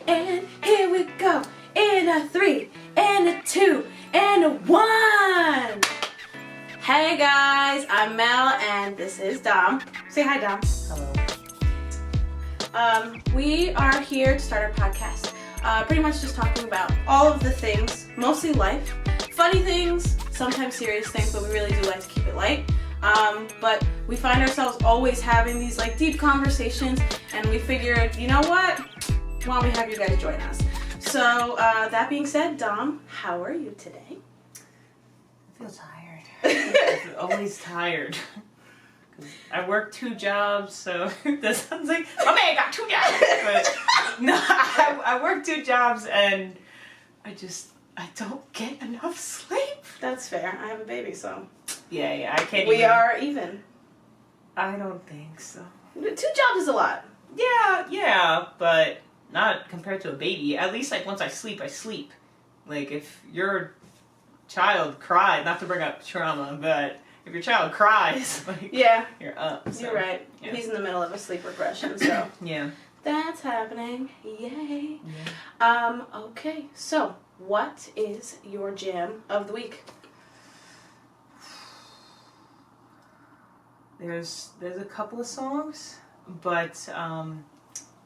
And here we go. In a 3, and a 2, and a 1. Hey guys, I'm Mel, and this is Dom. Say hi, Dom. Hello. We are here to start our podcast. Pretty much just talking about all of the things, mostly life, funny things, sometimes serious things, but we really do like to keep it light. But we find ourselves always having these like deep conversations, and we figured, you know what? Why don't we have you guys join us? So that being said, Dom, how are you today? I feel tired. I'm always tired. I work 2 jobs, so that sounds like, my man got 2 jobs. But no, I work 2 jobs and I don't get enough sleep. That's fair. I have a baby, so. Yeah, I can't We are even. I don't think so. 2 jobs is a lot. Yeah, but not compared to a baby. At least, like, once I sleep, I sleep. Like, if your child cried, not to bring up trauma, but if your child cries, like, Yeah. you're up. So, You're right. yeah. He's in the middle of a sleep regression, so. Yeah. That's happening. Yay. Yeah. Okay, so what is your jam of the week? There's a couple of songs, but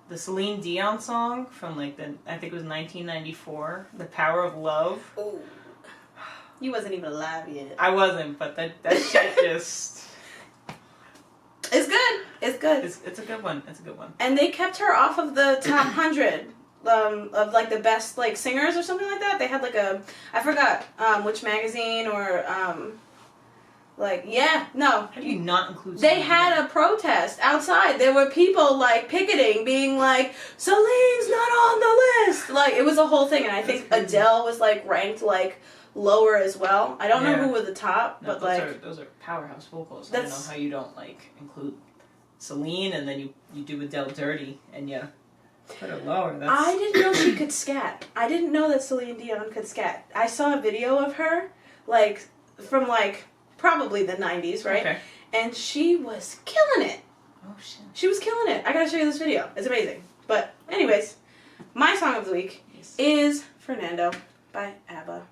the Celine Dion song from I think it was 1994, "The Power of Love." Ooh. You wasn't even alive yet. I wasn't, but that shit just. It's good. It's good. It's a good one. It's a good one. And they kept her off of the top 100 of like the best like singers or something like that. They had like I forgot which magazine or How do you not include? They had a protest outside. There were people like picketing, being like, Celine's not on the list. Like it was a whole thing, and I think Adele was like ranked like lower as well. I don't know who were the top, but those are powerhouse vocals. I don't know how you don't like include Celine, and then you do Adele dirty, and you put her lower. I didn't know she could scat. I didn't know that Celine Dion could scat. I saw a video of her, like from like probably the 90s, right? Okay. And she was killing it. Oh shit. She was killing it. I gotta show you this video. It's amazing. But anyways, my song of the week is Fernando by ABBA.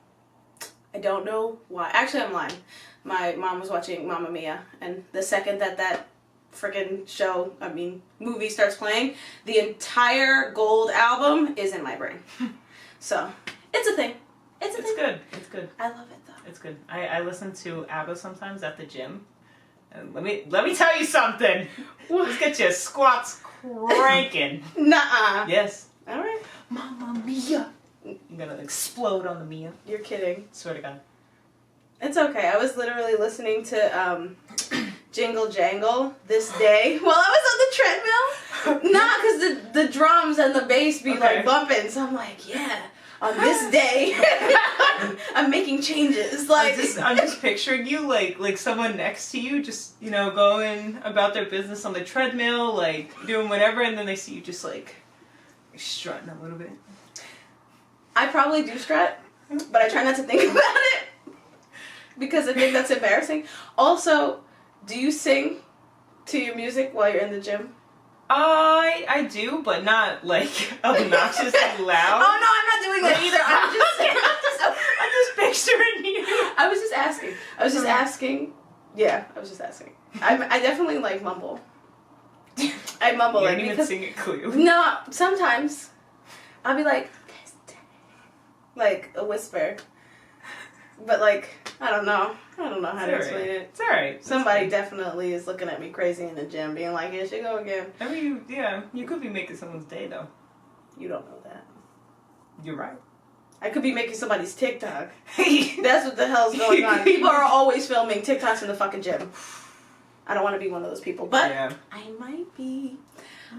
I don't know why. Actually, I'm lying. My mom was watching Mamma Mia, and the second that freaking movie starts playing, the entire Gold album is in my brain. So, it's a thing. It's a thing. Good. It's good. I love it though. It's good. I listen to ABBA sometimes at the gym. And let me tell you something. Let's get your squats cranking. Nuh-uh. Yes. All right. Mamma Mia. You're gonna explode on the Mia. You're kidding. Swear to God. It's okay. I was literally listening to Jingle Jangle this day while I was on the treadmill. Nah, because the drums and the bass be like bumping. So I'm like, yeah, on this day, I'm making changes. Like I'm just picturing you like someone next to you, just going about their business on the treadmill, like doing whatever, and then they see you just like strutting a little bit. I probably do strut, but I try not to think about it because I think that's embarrassing. Also, do you sing to your music while you're in the gym? I do, but not like obnoxiously loud. Oh no, I'm not doing that either. I'm just picturing you. I was just asking. Yeah, I was just asking. I definitely like mumble. I mumble. You like don't even because, sing it clearly. No, sometimes I'll be like this day, like a whisper. But like I don't know how to explain it. It's alright. Somebody definitely is looking at me crazy in the gym, being like, "Here she go again." I mean, you could be making someone's day though. You don't know that. You're right. I could be making somebody's TikTok. That's what the hell's going on. People are always filming TikToks in the fucking gym. I don't want to be one of those people, but I might be.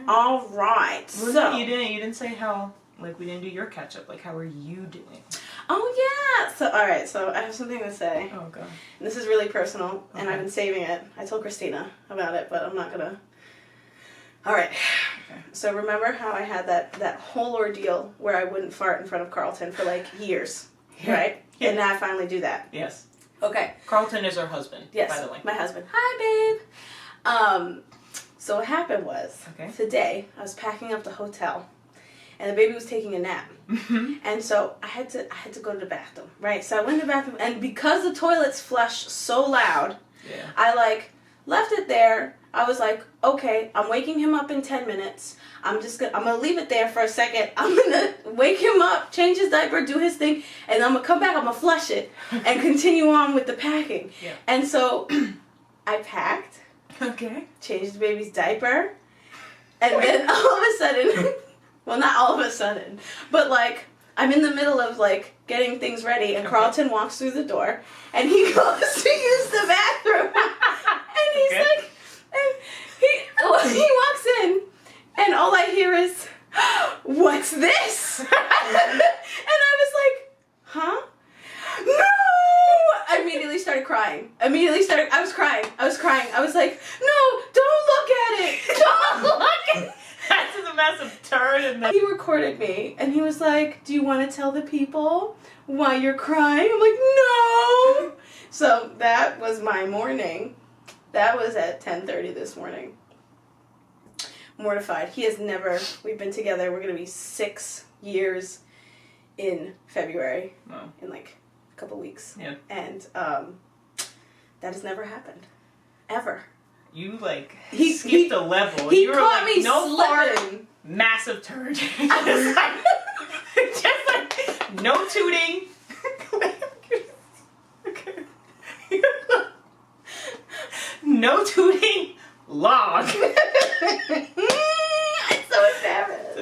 All right. So you didn't say how. Like we didn't do your catch up. Like how are you doing? Oh yeah. So all right. So I have something to say. Oh god. And this is really personal, and I've been saving it. I told Christina about it, but I'm not gonna. All right. Okay. So remember how I had that whole ordeal where I wouldn't fart in front of Carlton for like years, right? Yeah. And now I finally do that. Yes. Okay. Carlton is her husband. Yes. By the way. My husband. Hi, babe. So what happened was today I was packing up the hotel. and the baby was taking a nap. And so I had to go to the bathroom, right? So I went to the bathroom, and because the toilets flush so loud, I like left it there. I was like, okay, I'm waking him up in 10 minutes. I'm gonna leave it there for a second. I'm gonna wake him up, change his diaper, do his thing, and I'm gonna come back, I'm gonna flush it and continue on with the packing. Yeah. And so I packed, changed the baby's diaper, and then all of a sudden, well, not all of a sudden, but like I'm in the middle of like getting things ready, and Carlton walks through the door, and he goes to use the bathroom, and he's like, and he walks in, and all I hear is, "What's this?" And I was like, "Huh? No!" I immediately started crying. I was crying. I was like, "No, don't look at it. Don't look at it." That's a massive turn in the... He recorded me, and he was like, "Do you want to tell the people why you're crying?" I'm like, "No." So that was my morning. That was at 10:30 this morning. Mortified. We've been together, we're going to be 6 years in February. Wow. In like a couple weeks. Yeah. And that has never happened. Ever. You like skipped a level. He You were caught like, me no slipping. fart, massive turn. just like no tooting. No tooting. Log. I'm so embarrassed.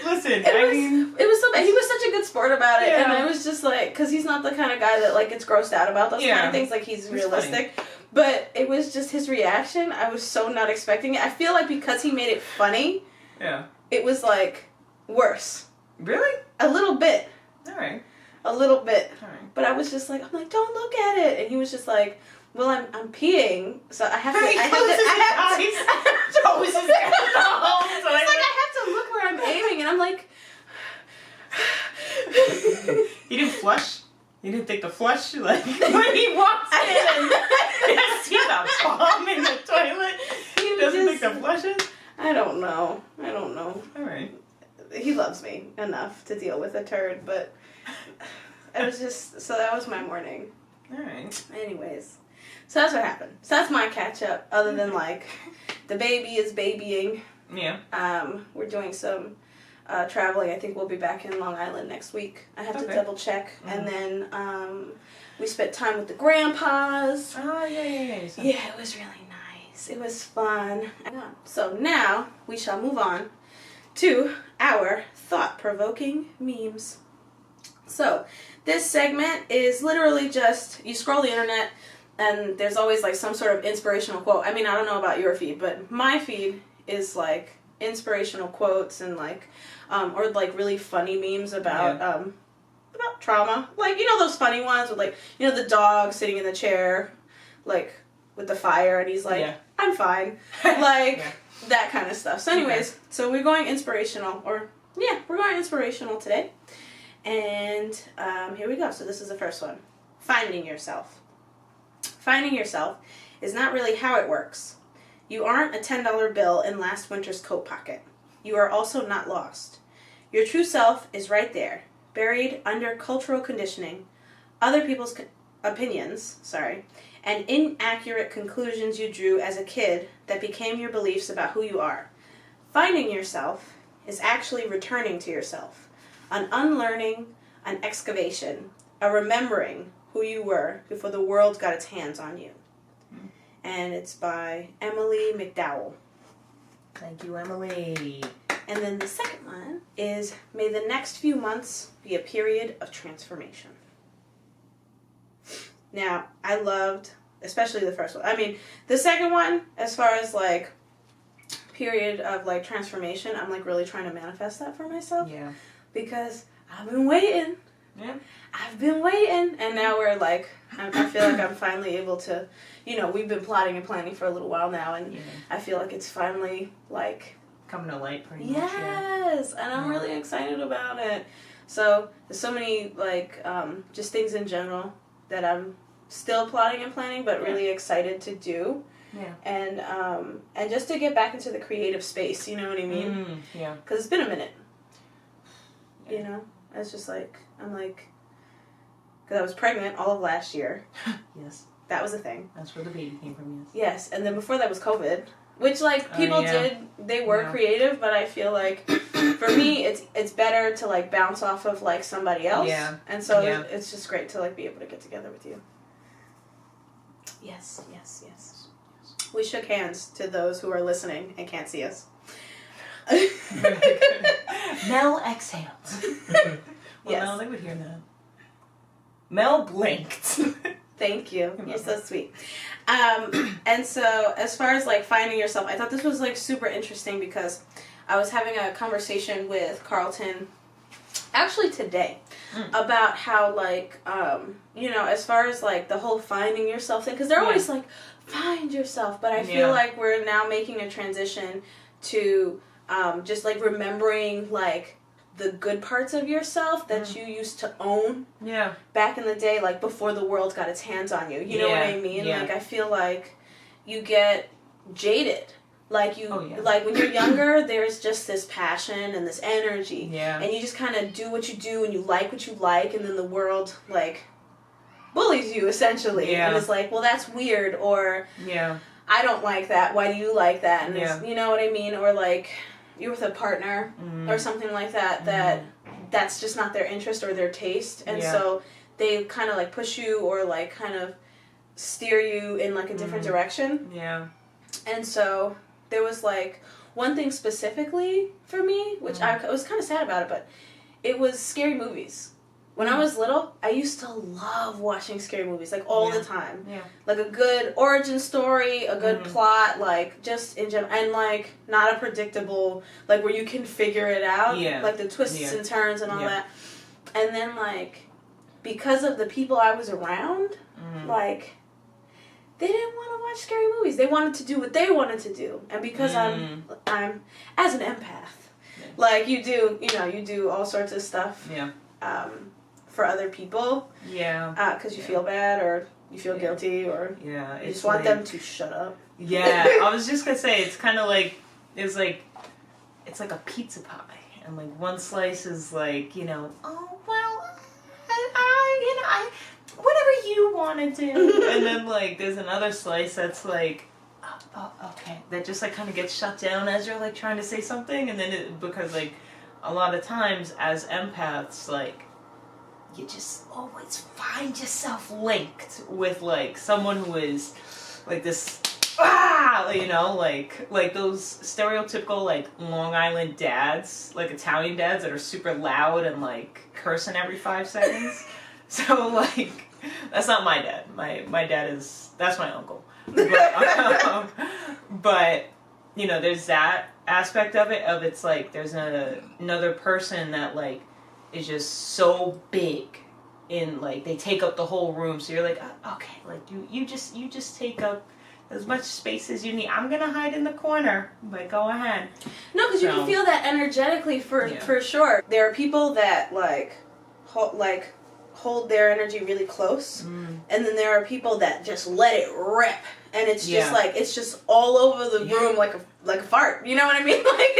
Listen, It was so bad. He was such a good sport about it, and I was just like, because he's not the kind of guy that like gets grossed out about those kind of things. Like he's realistic, but it was just his reaction. I was so not expecting it. I feel like because he made it funny, it was like worse. Really? A little bit. All right. A little bit. All right. But I'm like, don't look at it, and he was just like, well, I'm peeing, so I have to. He's like, I have to look where I'm aiming, and I'm like. You didn't flush? You didn't think to flush? Like, when he walks in and see the bomb in the toilet, he doesn't think to flush it? I don't know. Alright. He loves me enough to deal with a turd, but it was just, so that was my morning. Alright. Anyways, so that's what happened. So that's my catch up, other than like, the baby is babying. Yeah. We're doing some traveling. I think we'll be back in Long Island next week. I have to double check. Mm-hmm. And then we spent time with the grandpas. Oh, yeah. Yeah, it was really nice. It was fun. So now we shall move on to our thought-provoking memes. So this segment is literally just, you scroll the internet and there's always like some sort of inspirational quote. I mean, I don't know about your feed, but my feed is like inspirational quotes and like or like really funny memes about trauma, like, you know, those funny ones with like, you know, the dog sitting in the chair like with the fire and he's like, I'm fine, like that kind of stuff. So anyways, so we're going inspirational, or we're going inspirational today, and here we go. So this is the first one. Finding yourself is not really how it works. You aren't a $10 bill in last winter's coat pocket. You are also not lost. Your true self is right there, buried under cultural conditioning, other people's opinions, and inaccurate conclusions you drew as a kid that became your beliefs about who you are. Finding yourself is actually returning to yourself, an unlearning, an excavation, a remembering who you were before the world got its hands on you. And it's by Emily McDowell. Thank you, Emily. And then the second one is, may the next few months be a period of transformation. Now, I loved, especially the first one. I mean, the second one, as far as like period of like transformation, I'm like really trying to manifest that for myself. Yeah. Because I've been waiting. Yeah. I've been waiting. And now we're like, I feel like I'm finally able to, you know, we've been plotting and planning for a little while now, and I feel like it's finally like coming to light pretty much. Yes, and I'm really excited about it. So there's so many like just things in general that I'm still plotting and planning, but really excited to do. Yeah. And just to get back into the creative space, you know what I mean? Yeah. Because it's been a minute. You know? It's just like, I'm like, because I was pregnant all of last year. Yes. That was a thing. That's where the baby came from, yes. Yes, and then before that was COVID, which, like, people they were creative, but I feel like, for me, it's better to, like, bounce off of, like, somebody else. Yeah. And so it's just great to, like, be able to get together with you. Yes. We shook hands to those who are listening and can't see us. Mel exhaled. Well, Yes. no, they would hear that. Mel blinked. Thank you. You're so sweet. And so as far as like finding yourself, I thought this was like super interesting because I was having a conversation with Carlton actually today about how like, you know, as far as like the whole finding yourself thing, because they're always like, find yourself. But I feel like we're now making a transition to just like remembering like the good parts of yourself that you used to own back in the day, like before the world got its hands on you. You know what I mean? Like I feel like you get jaded. Like you, like when you're younger, there's just this passion and this energy, and you just kind of do what you do, and you like what you like, and then the world like bullies you essentially, and it's like, well, that's weird, or I don't like that. Why do you like that? And it's, you know what I mean? Or like you're with a partner or something like that, that's just not their interest or their taste, and so they kind of like push you or like kind of steer you in like a different direction. And so there was like one thing specifically for me, which I was kind of sad about it, but it was scary movies. When I was little, I used to love watching scary movies, like all the time. Like a good origin story, a good plot, like just in general, and like not a predictable, like where you can figure it out, like the twists and turns and all that. And then like, because of the people I was around, like, they didn't want to watch scary movies. They wanted to do what they wanted to do. And because I'm as an empath, like you do all sorts of stuff. For other people, because you feel bad or you feel guilty or you just want them to shut up. I was just gonna say it's kind of like it's like a pizza pie, and like one slice is like, you know, oh well, I whatever you want to do, and then like there's another slice that's like, oh okay, that just like kind of gets shut down as you're like trying to say something, and then because like a lot of times as empaths, like, you just always find yourself linked with like someone who is like this, you know, like those stereotypical like Long Island dads, like Italian dads that are super loud and like cursing every 5 seconds. So like that's not my dad. My dad that's my uncle. But you know, there's that aspect of it. It's like there's another person that like is just so big in like they take up the whole room, so you're like, okay, like you just take up as much space as you need. I'm gonna hide in the corner, but go ahead. No, because you can feel that energetically for sure. There are people that like hold their energy really close, and then there are people that just let it rip, and it's just like it's just all over the room like a fart. You know what I mean? Like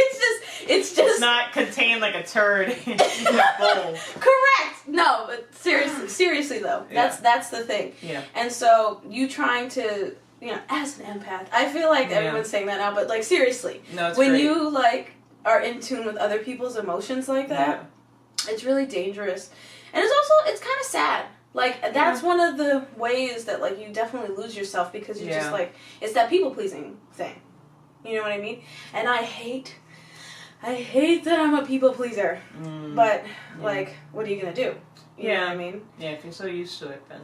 it's just not contained like a turd in a bowl. Correct. No, but seriously though, that's the thing. And so you trying to, you know, as an empath, I feel like everyone's saying that now, but like seriously, when great. You like are in tune with other people's emotions like that, it's really dangerous. And it's kind of sad. Like, that's one of the ways that, like, you definitely lose yourself because you're just, like, it's that people-pleasing thing. You know what I mean? And I hate that I'm a people-pleaser. But, like, what are you going to do? You know what I mean? Yeah, if you're so used to it, then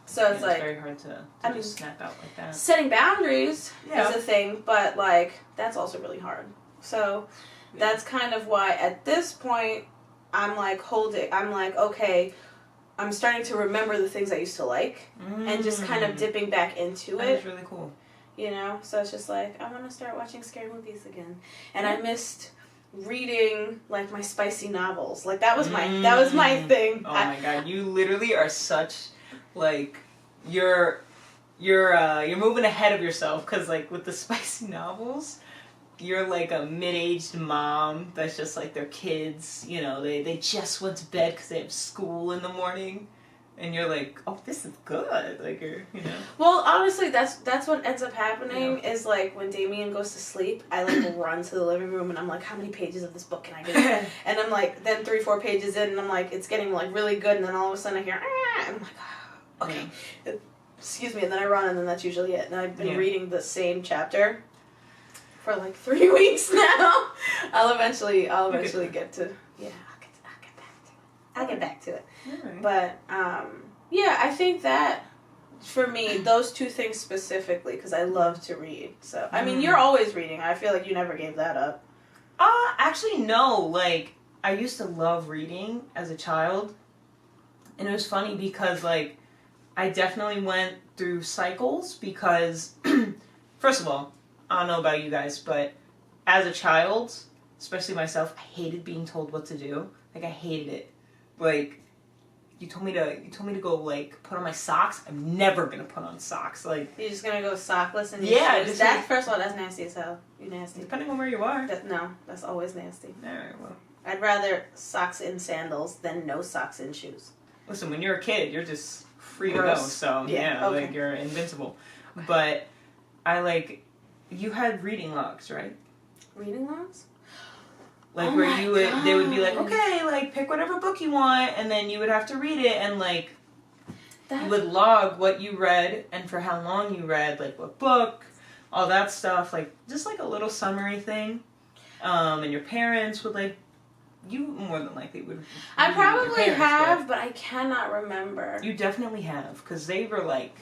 so it's like... It's very hard to just snap out like that. Setting boundaries is a thing, but, like, that's also really hard. So, that's kind of why, at this point... I'm like, okay, I'm starting to remember the things I used to like, and just kind of dipping back into it. That's really cool. You know? So it's just like, I want to start watching scary movies again. And I missed reading, like, my spicy novels. Like, that was my thing. Oh my god, you literally are such, like, you're moving ahead of yourself, because, like, with the spicy novels... you're like a mid-aged mom that's just like their kids, you know, they just went to bed because they have school in the morning. And you're like, oh, this is good. Like, you're, you know. Well, honestly, that's what ends up happening is, like, when Damien goes to sleep, I, like, run to the living room, and I'm like, how many pages of this book can I do? And I'm like, then 3-4 pages in, and I'm like, it's getting, like, really good, and then all of a sudden I hear, and I'm like, oh, okay. Yeah. Excuse me, and then I run, and then that's usually it. And I've been reading the same chapter for, like, 3 weeks now. I'll eventually get to, I'll get back to it. Right. But, yeah, I think that, for me, those two things specifically, because I love to read. So, I mean, you're always reading. I feel like you never gave that up. Actually, no. Like, I used to love reading as a child. And it was funny because, like, I definitely went through cycles because, first of all, I don't know about you guys, but as a child, especially myself, I hated being told what to do. Like, I hated it. Like, you told me to go, like, put on my socks. I'm never gonna put on socks. Like, you're just gonna go sockless and shoes. That's, first of all, that's nasty as hell. You nasty. Depending on where you are. No, that's always nasty. Alright, well. I'd rather socks in sandals than no socks in shoes. Listen, when you're a kid, you're just free to go. So, like, you're invincible. But I, like, you had reading logs, right? Reading logs? Like, where they would be like, okay, like, pick whatever book you want, and then you would have to read it, and, like, you would log what you read, and for how long you read, like, what book, all that stuff, like, just, like, a little summary thing. And your parents would, like, you more than likely would. I probably have, but I cannot remember. You definitely have, because they were, like,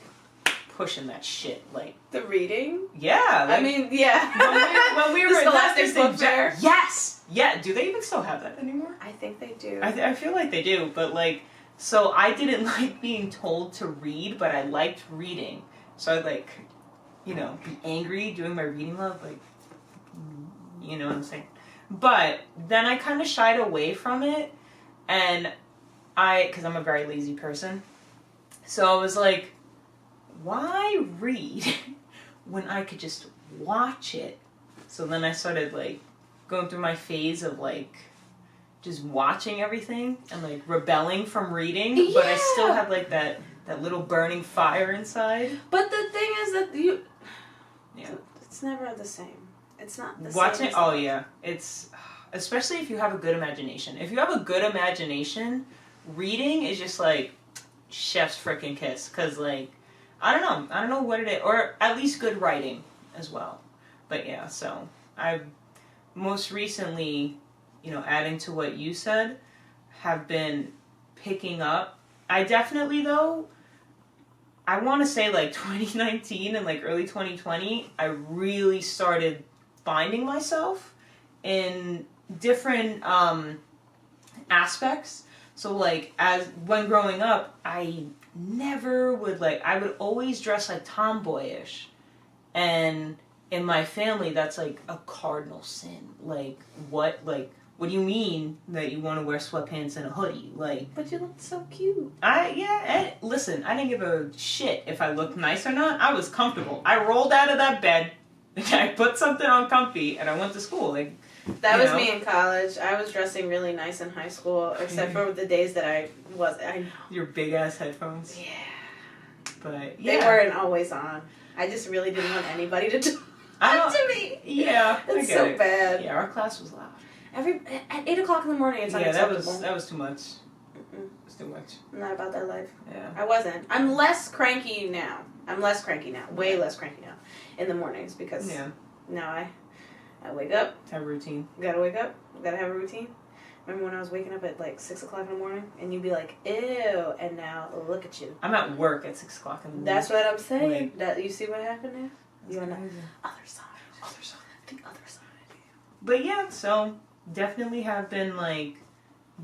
pushing that shit, like. The reading? Yeah. Like, I mean, yeah. When we were the Scholastic Book Fair. Yes! Yeah, do they even still have that anymore? I think they do. I feel like they do, but, like, so I didn't like being told to read, but I liked reading. So I'd, like, you know, be angry doing my reading love, like, you know what I'm saying? But then I kind of shied away from it, and because I'm a very lazy person, so I was like, why read when I could just watch it? So then I started, like, going through my phase of, like, just watching everything and, like, rebelling from reading, but I still had, like, that little burning fire inside. But the thing is that it's never the same. It's not the same. Watching, oh yeah, it's, especially if you have a good imagination. If you have a good imagination, reading is just, like, chef's frickin' kiss, because, like, I don't know what it is, or at least good writing as well. But yeah, so I've most recently, you know, adding to what you said, have been picking up. I definitely, though, I want to say, like, 2019 and, like, early 2020, I really started finding myself in different aspects. So, like, when growing up, I never would, like, I would always dress, like, tomboyish. And in my family, that's, like, a cardinal sin. Like, what do you mean that you want to wear sweatpants and a hoodie? Like, but you look so cute. Listen, I didn't give a shit if I looked nice or not. I was comfortable. I rolled out of that bed, I put something on comfy, and I went to school. Like, that was me in college. I was dressing really nice in high school, except for the days that I know. Your big ass headphones. Yeah. But they weren't always on. I just really didn't want anybody to talk to me. Yeah, it's so bad. Yeah, our class was loud. At 8 o'clock in the morning, it's unacceptable. that was too much. It's too much. I'm not about that life. Yeah. I wasn't. I'm less cranky now. Way less cranky now in the mornings because now I wake up. Have a routine. Gotta wake up. Gotta have a routine. Remember when I was waking up at like 6 o'clock in the morning and you'd be like, ew, and now look at you. I'm at work at 6 o'clock in the morning. That's what I'm saying. That you see what happened there? You're on the other side. The other side. But yeah, so definitely have been like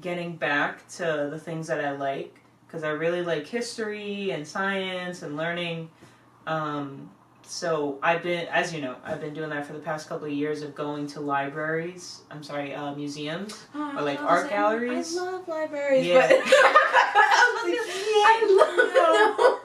getting back to the things that I like because I really like history and science and learning. So I've been, as you know, I've been doing that for the past couple of years of going to libraries. Museums or like art galleries. I love libraries. Yeah. But I love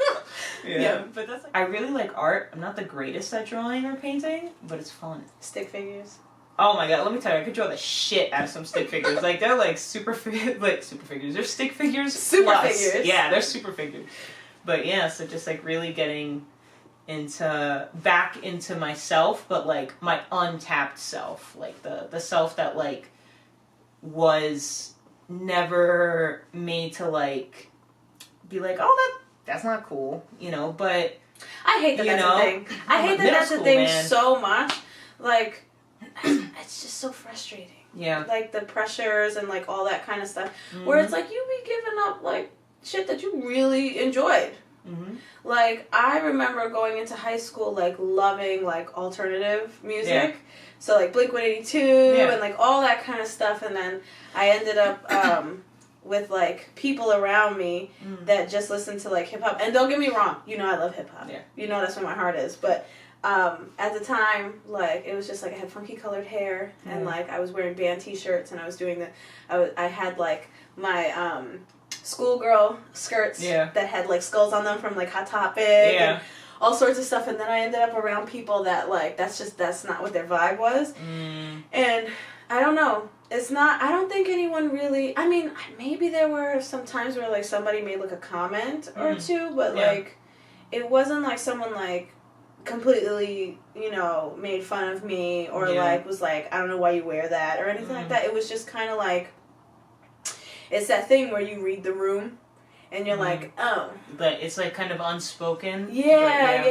Yeah, but that's. I really like art. I'm not the greatest at drawing or painting, but it's fun. Stick figures. Oh my god, let me tell you, I could draw the shit out of some stick figures. Like, they're like super figures. They're stick figures. Super plus. figures. Yeah, they're super figures. But yeah, so just like really getting back into myself, but like my untapped self. Like the self that like was never made to like be like, oh, that's not cool, you know, but I hate that that's a thing. I hate that that's a thing so much. Like, it's just so frustrating. Yeah. Like, the pressures and, like, all that kind of stuff. Mm-hmm. Where it's like, you be giving up, like, shit that you really enjoyed. Mm-hmm. Like, I remember going into high school, like, loving, like, alternative music. Yeah. So, like, Blink-182 and, like, all that kind of stuff. And then I ended up with, like, people around me that just listened to, like, hip-hop. And don't get me wrong, you know I love hip-hop. Yeah. You know that's where my heart is. But at the time, like, it was just, like, I had funky colored hair. And, like, I was wearing band T-shirts. And I was doing I had, like, my schoolgirl skirts that had, like, skulls on them from, like, Hot Topic. Yeah. And all sorts of stuff. And then I ended up around people that, like, that's not what their vibe was. And I don't know. It's not, I don't think anyone really, I mean, maybe there were some times where, like, somebody made, like, a comment or two, but, like, it wasn't, like, someone, like, completely, you know, made fun of me or, like, was like, I don't know why you wear that or anything like that. It was just kind of, like, it's that thing where you read the room and you're like, oh. But it's, like, kind of unspoken. Yeah.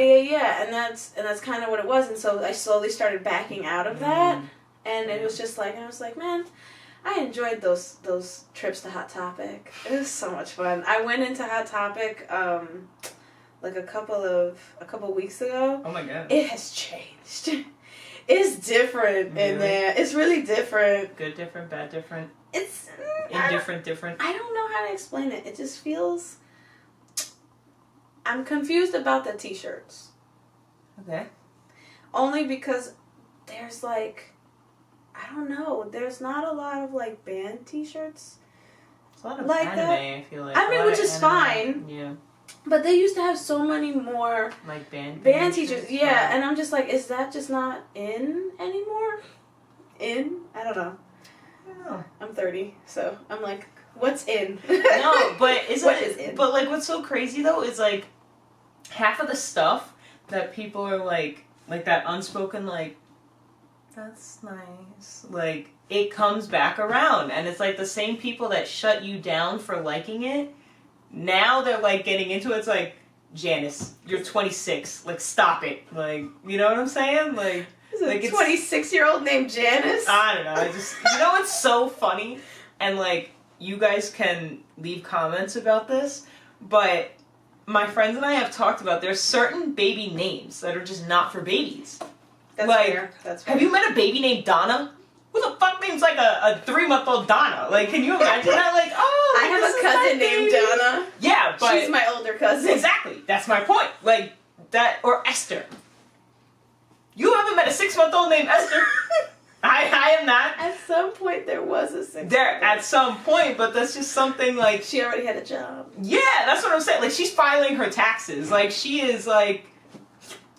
And that's kind of what it was. And so I slowly started backing out of that. And it was just like, and I was like, man, I enjoyed those trips to Hot Topic. It was so much fun. I went into Hot Topic like a couple weeks ago. Oh my god. It has changed. It's different in there. It's really different. Good different, bad different. It's indifferent different. I don't know how to explain it. It just feels, I'm confused about the t-shirts. Okay. Only because there's like, I don't know. There's not a lot of, like, band T-shirts. It's a lot of like anime, that. I feel like. I mean, which is fine. Yeah. But they used to have so many more... Like band T-shirts. Yeah, and I'm just like, is that just not in anymore? I don't know. I don't know. I'm 30, so I'm like, what's in? No, but what is in? But, like, what's so crazy, though, is, like, half of the stuff that people are, like that unspoken, like, that's nice. Like, it comes back around. And it's like the same people that shut you down for liking it, now they're, like, getting into it. It's like, Janice, you're 26. Like, stop it. Like, you know what I'm saying? Like, is it a 26-year-old named Janice? I don't know. I just, you know what's so funny? And, like, you guys can leave comments about this, but my friends and I have talked about there's certain baby names that are just not for babies. That's like, fair. That's fair. Have you met a baby named Donna? Who the fuck names like a 3-month-old Donna? Like, can you imagine that? Like, oh, I have a cousin named Donna. Yeah, but she's my older cousin. Exactly. That's my point. Like that, or Esther. You haven't met a 6-month-old named Esther. I am not. At some point, there was a 6-month-old. There, at some point, but that's just something like she already had a job. Yeah, that's what I'm saying. Like, she's filing her taxes. Like, she is like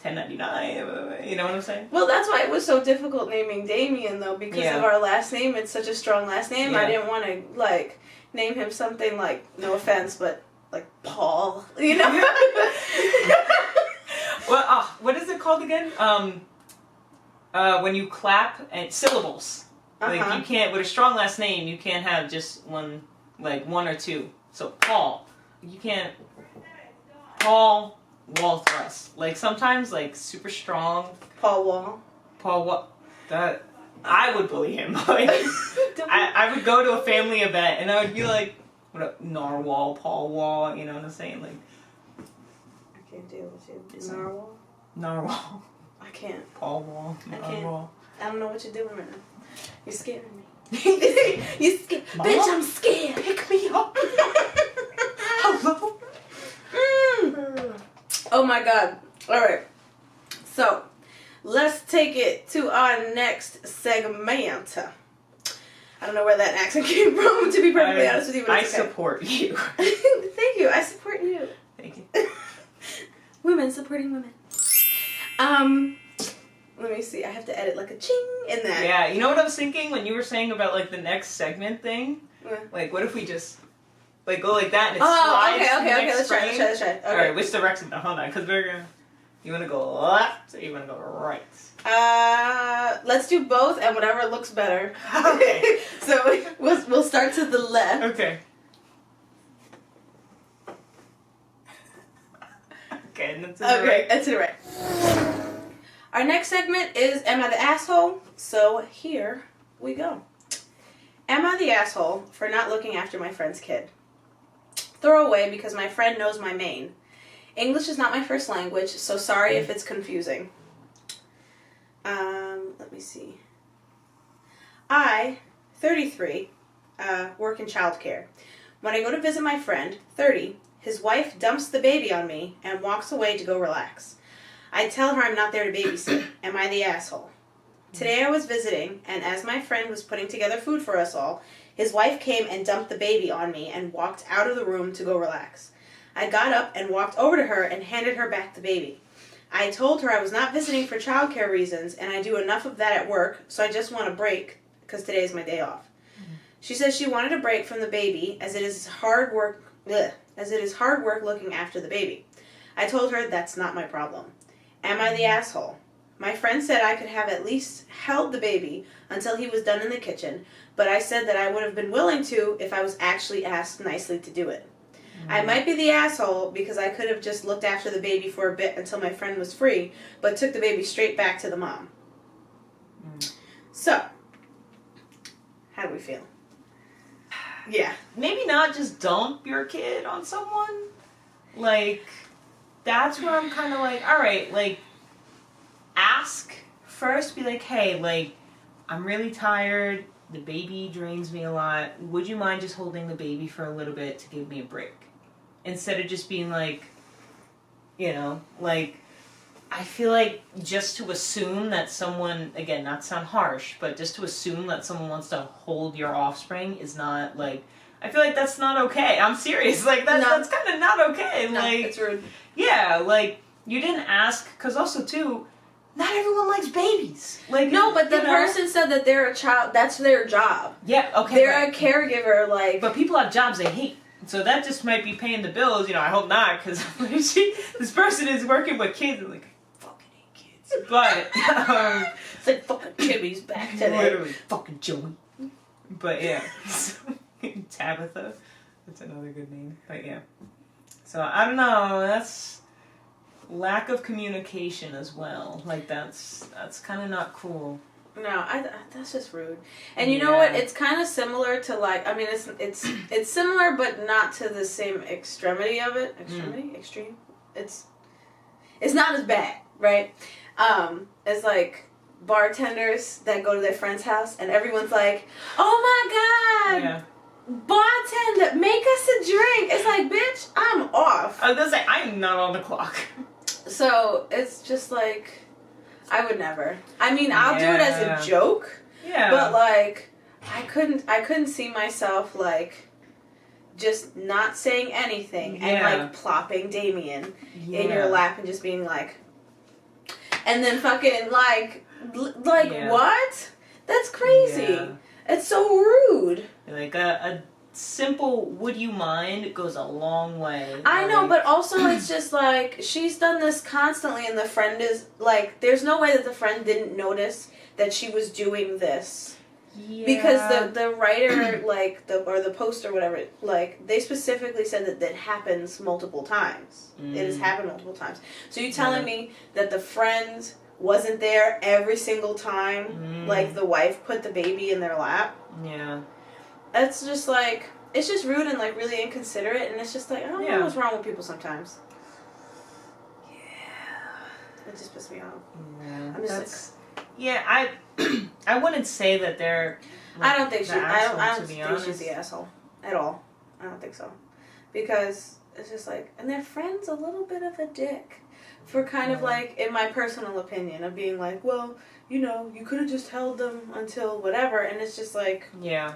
1099, you know what I'm saying? Well, that's why it was so difficult naming Damien, though, because of our last name. It's such a strong last name. I didn't want to, like, name him something like, no offense, but, like, Paul, you know? Well, what is it called again? When you clap and syllables. Like, you can't, with a strong last name, you can't have just one or two. So, Paul. You can't, Paul Walthrus. Like, sometimes, like, super strong. Paul Wall. That, I would bully him. Like, I would go to a family event, and I would be like, what up, Narwhal, Paul Wall, you know what I'm saying? Like, I can't deal with you. Narwhal? Narwhal. I can't. Paul Wall. Narwhal. I don't know what you're doing right now. You're scaring me. You're scared. Bitch, I'm scared. Pick me up. Hello? Oh my god. Alright. So, let's take it to our next segment. I don't know where that accent came from, to be perfectly honest with you, but it's okay. I support you. Thank you. I support you. Thank you. Women supporting women. Let me see. I have to edit like a ching in that. Yeah, you know what I was thinking when you were saying about like the next segment thing? Like, what if we just like go like that and it slides to the next Let's frame? try. Okay. All right, which direction? Hold on, because we're gonna. You want to go left or you want to go right? Let's do both and whatever looks better. Okay. So we'll start to the left. Okay. Okay, and then to the right. And to the right. Our next segment is Am I the Asshole? So here we go. Am I the asshole for not looking after my friend's kid? Throwaway because my friend knows my main. English is not my first language, so sorry if it's confusing. Let me see. I, 33, work in childcare. When I go to visit my friend, 30, his wife dumps the baby on me and walks away to go relax. I tell her I'm not there to babysit. Am I the asshole? Today I was visiting, and as my friend was putting together food for us all, his wife came and dumped the baby on me and walked out of the room to go relax. I got up and walked over to her and handed her back the baby. I told her I was not visiting for childcare reasons, and I do enough of that at work, so I just want a break, because today is my day off. Mm-hmm. She says she wanted a break from the baby, as it is hard work looking after the baby. I told her that's not my problem. Am I the asshole? My friend said I could have at least held the baby until he was done in the kitchen, but I said that I would have been willing to if I was actually asked nicely to do it. I might be the asshole because I could have just looked after the baby for a bit until my friend was free, but took the baby straight back to the mom. So, how do we feel? Yeah. Maybe not just dump your kid on someone. Like, that's where I'm kind of like, all right, like, ask first. Be like, hey, like, I'm really tired. The baby drains me a lot. Would you mind just holding the baby for a little bit to give me a break? Instead of just being like, you know, like, I feel like just to assume that someone, again, not to sound harsh, but just to assume that someone wants to hold your offspring is not, like, I feel like that's not okay. I'm serious. Like, that's kind of not okay. No, like, it's rude. Yeah, like, you didn't ask, because also, too, not everyone likes babies. Like, no, but the person said that they're a child, that's their job. Yeah, okay. They're a caregiver, like. But people have jobs they hate. So that just might be paying the bills, you know, I hope not, because this person is working with kids, and like, I fucking hate kids. But, it's like fucking Jimmy's back today. Literally, fucking Joey. But yeah, Tabitha, that's another good name, but yeah. So, I don't know, that's lack of communication as well. Like, that's kind of not cool. No, that's just rude. And you know what? It's kind of similar to like, I mean, it's similar, but not to the same extremity of it. Extreme. It's not as bad, right? It's like bartenders that go to their friend's house and everyone's like, "Oh my god, bartender, make us a drink." It's like, bitch, I'm off. I was gonna say I'm not on the clock. So it's just like. I would never. I mean, I'll do it as a joke. Yeah. But like, I couldn't see myself like just not saying anything and like plopping Damien in your lap and just being like, and then fucking like what? That's crazy. Yeah. It's so rude. Like a simple "would you mind" goes a long way. I know, but also it's just like she's done this constantly and the friend is like, there's no way that the friend didn't notice that she was doing this. Yeah. Because the writer like the post or whatever, like they specifically said that happens multiple times. It has happened multiple times. So you telling me that the friend wasn't there every single time like the wife put the baby in their lap? Yeah. That's just like, it's just rude and like really inconsiderate, and it's just like, I don't know what's wrong with people sometimes. Yeah. It just pisses me off. Yeah. I'm just I wouldn't say that they're like, I don't think I don't think honest. she's the asshole at all. I don't think so. Because it's just like, and their friend's a little bit of a dick for kind of like, in my personal opinion, of being like, well, you know, you could have just held them until whatever, and it's just like, yeah.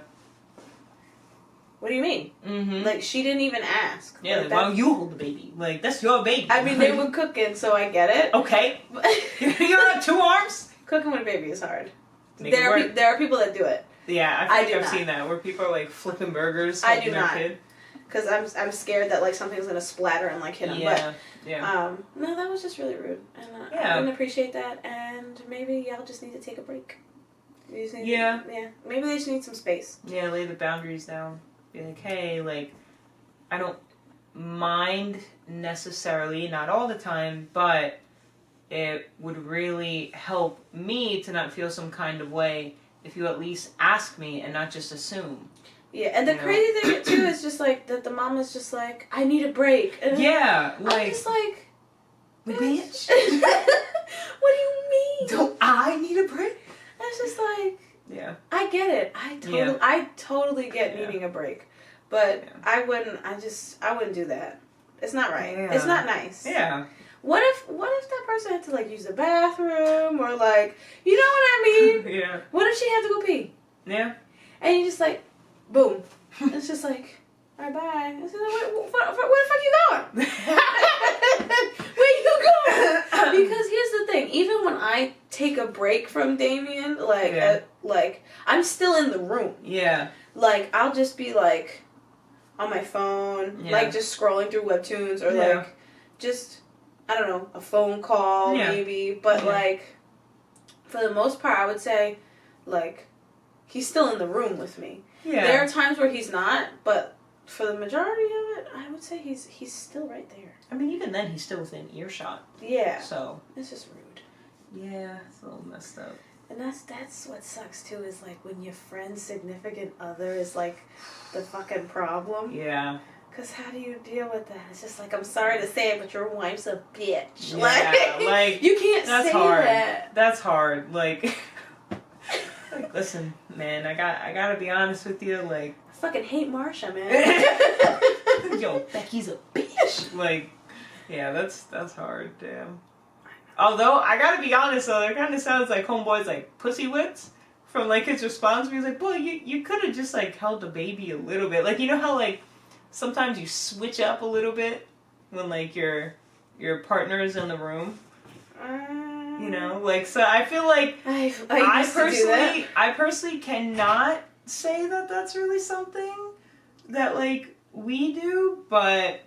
What do you mean? Mm-hmm. Like, she didn't even ask. Yeah, like, well, you hold the baby. Like, that's your baby. I mean, they were cooking, so I get it. Okay. You don't have two arms? Cooking with a baby is hard. Make it work. There are people that do it. Yeah, I think I've seen that where people are like flipping burgers. I do their not. Kid. Because I'm scared that like something's gonna splatter and like hit him. Yeah. But yeah. no, that was just really rude, and Yeah. I didn't appreciate that. And maybe y'all just need to take a break. You just need Yeah. Yeah. Maybe they just need some space. Yeah, lay the boundaries down. Be like, hey, like, I don't mind necessarily, not all the time, but it would really help me to not feel some kind of way if you at least ask me and not just assume. Yeah, and the crazy thing too is just like that the mom is just like, I need a break. And yeah, I'm like, just like, bitch. What do you mean? Don't I need a break? It's just like, yeah, I get it. I totally get needing a break, but I wouldn't do that. It's not right. Yeah. It's not nice. Yeah. What if that person had to like use the bathroom or like, you know what I mean? Yeah. What if she had to go pee? Yeah. And you just like, boom. It's just like, all right, bye. It's like, where the fuck you going? Where you going? Because here's the thing. Even when I take a break from Damien, like I'm still in the room. Yeah. Like I'll just be like on my phone, like just scrolling through webtoons or like just I don't know, a phone call maybe. But like for the most part, I would say like he's still in the room with me. Yeah. There are times where he's not, but for the majority of it, I would say he's still right there. I mean, even then, he's still within earshot. Yeah. So. It's just rude. Yeah, it's a little messed up. And that's what sucks too, is like when your friend's significant other is like the fucking problem. Yeah. Because how do you deal with that? It's just like, I'm sorry to say it, but your wife's a bitch. Yeah, like you can't say hard. that. That's hard. Like, listen, man, I gotta be honest with you. Like, I fucking hate Marsha, man. Yo, Becky's a bitch. Like, yeah, that's hard. Damn. Although I gotta be honest though, it kind of sounds like homeboy's like pussy wits from like his response. He was like, "Boy, you could have just like held the baby a little bit. Like, you know how like sometimes you switch up a little bit when like your partner is in the room." You know, like, so I feel like I personally cannot say that that's really something that like we do, but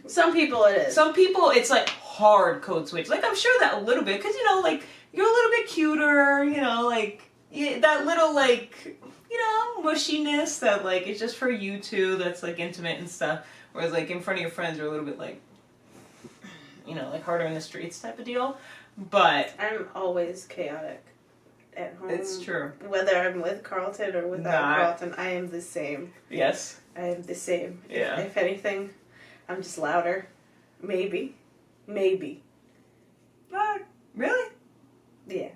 some people it is. Some people it's like hard code switch. Like, I'm sure that a little bit, because you know, like, you're a little bit cuter, you know, like that little like, you know, mushiness that like is just for you two, that's like intimate and stuff, whereas like in front of your friends you're a little bit like, you know, like harder in the streets type of deal. But I'm always chaotic at home. It's true. Whether I'm with Carlton or without Carlton, I am the same. Yes. I am the same. Yeah. If anything, I'm just louder. Maybe. Really? Yeah.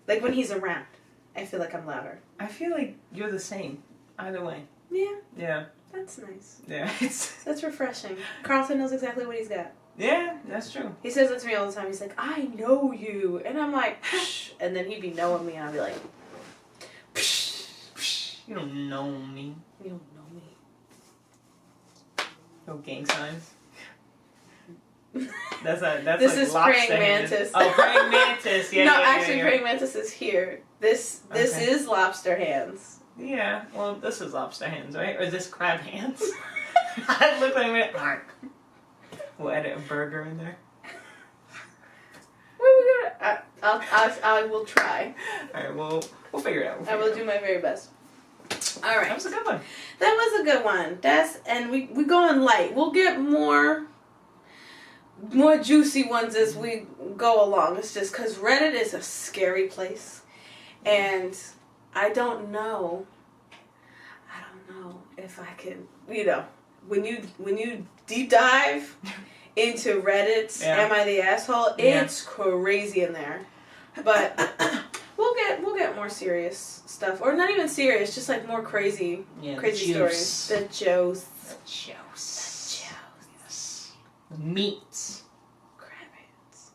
Like when he's around, I feel like I'm louder. I feel like you're the same. Either way. Yeah. Yeah. That's nice. Yeah. That's refreshing. Carlton knows exactly what he's got. Yeah, that's true. He says it to me all the time. He's like, I know you. And I'm like, psh. And then he'd be knowing me and I'd be like, psh, psh. You don't know me. You don't know me. No gang signs. That's this like is praying mantis. Oh, praying mantis. Yeah. No, yeah, actually, yeah. praying mantis is here. This is lobster hands. Yeah. Well, this is lobster hands, right? Or is this crab hands? I look like me. We'll edit a burger in there. Where are we gonna? I will try. All right. We'll figure it out. I will do my very best. All right. That was a good one. That was a good one. And we going light. We'll get more juicy ones as we go along. It's just because Reddit is a scary place, and I don't know if I can. You know, when you deep dive into Reddit's Am I the Asshole? It's crazy in there. But we'll get more serious stuff, or not even serious, just like more crazy stories. The juice. Yes. The meats. Crab hands.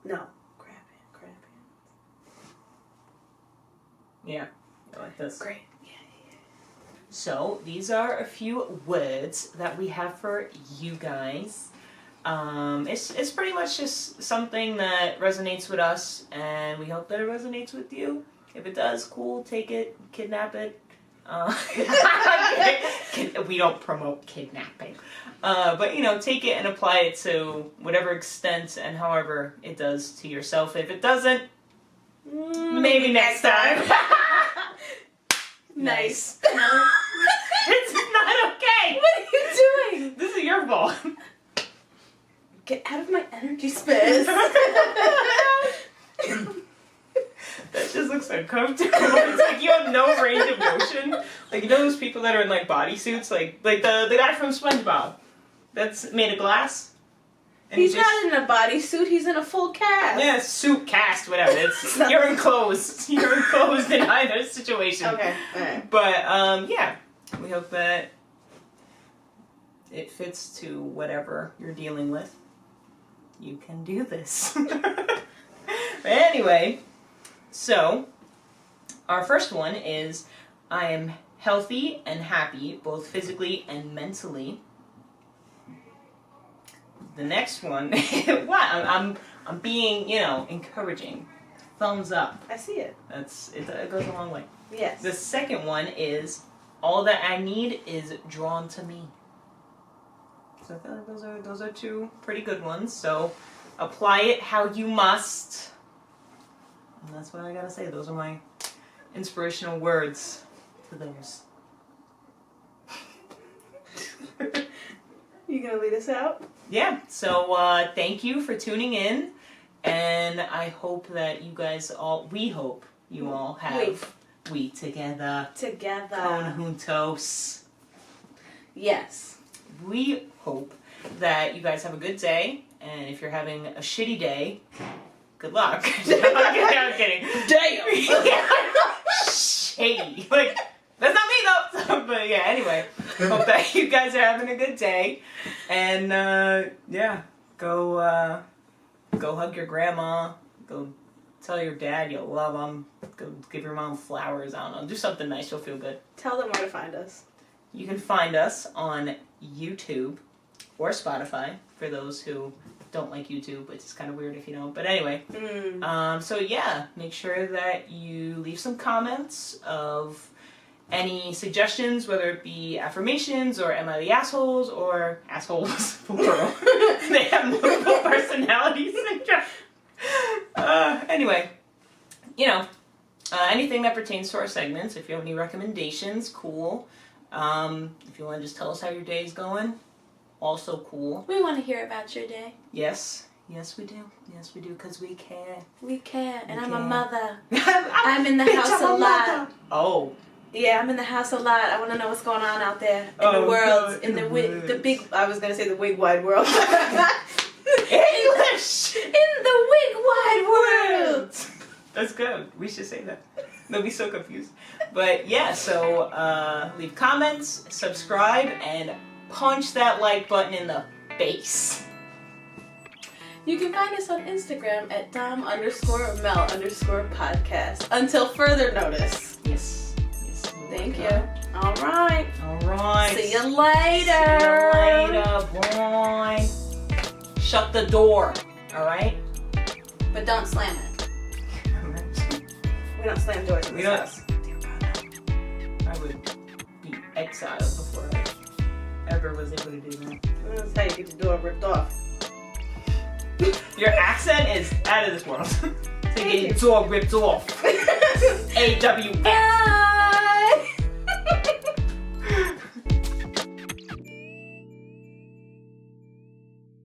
No, crab hands. Yeah, I like this. Great. So, these are a few words that we have for you guys. It's pretty much just something that resonates with us, and we hope that it resonates with you. If it does, cool, take it, kidnap it. We don't promote kidnapping. But, take it and apply it to whatever extent and however it does to yourself. If it doesn't, maybe next time. Nice. It's not okay. What are you doing? This is your fault. Get out of my energy space. That just looks uncomfortable. It's like you have no range of motion. Like, those people that are in, bodysuits? Like the guy from SpongeBob. That's made of glass. And He's not in a bodysuit. He's in a full cast. Yeah, suit, cast, whatever. You're enclosed. You're enclosed in either situation. Okay, alright. But, yeah. We hope that it fits to whatever you're dealing with. You can do this. But anyway, so our first one is I am healthy and happy, both physically and mentally. The next one, what? I'm being, encouraging. Thumbs up. I see it. It goes a long way. Yes. The second one is all that I need is drawn to me. So I feel like those are two pretty good ones. So apply it how you must. And that's what I gotta say. Those are my inspirational words to those. You gonna lead us out? Yeah. So thank you for tuning in, and I hope that you guys we hope you all have we together conjuntos. Yes. We hope that you guys have a good day, and if you're having a shitty day, good luck. I'm kidding. Damn. Shady. That's not me though. But yeah, anyway, hope that you guys are having a good day, and go hug your grandma. Go tell your dad you love him. Go give your mom flowers. I don't know. Do something nice. You'll feel good. Tell them where to find us. You can find us on YouTube or Spotify for those who don't like YouTube, which is kind of weird if you don't. But anyway, so yeah, make sure that you leave some comments of any suggestions, whether it be affirmations or am I the assholes or assholes, plural. They have multiple personality syndrome. Anyway, anything that pertains to our segments. If you have any recommendations, cool. If you want to just tell us how your day's going, also cool. We want to hear about your day. Yes we do. Yes we do, because we care. We care, and I'm care. a mother. I'm in the house a lot. Oh. Yeah, I'm in the house a lot. I want to know what's going on out there in the world, God, in the big. I was gonna say the big wide world. English. In the big wide world. That's good. We should say that. They'll be so confused. But yeah, so leave comments, subscribe, and punch that like button in the face. You can find us on Instagram at Dom_Mel_podcast. Until further notice. Yes. Thank you. All right. See you later. Boy. Shut the door. All right. But don't slam it. We don't slam doors in this house. I would be exiled before I ever was able to do that. That's how you get the door ripped off. Your accent is out of this world. So you get your door ripped off. AWF.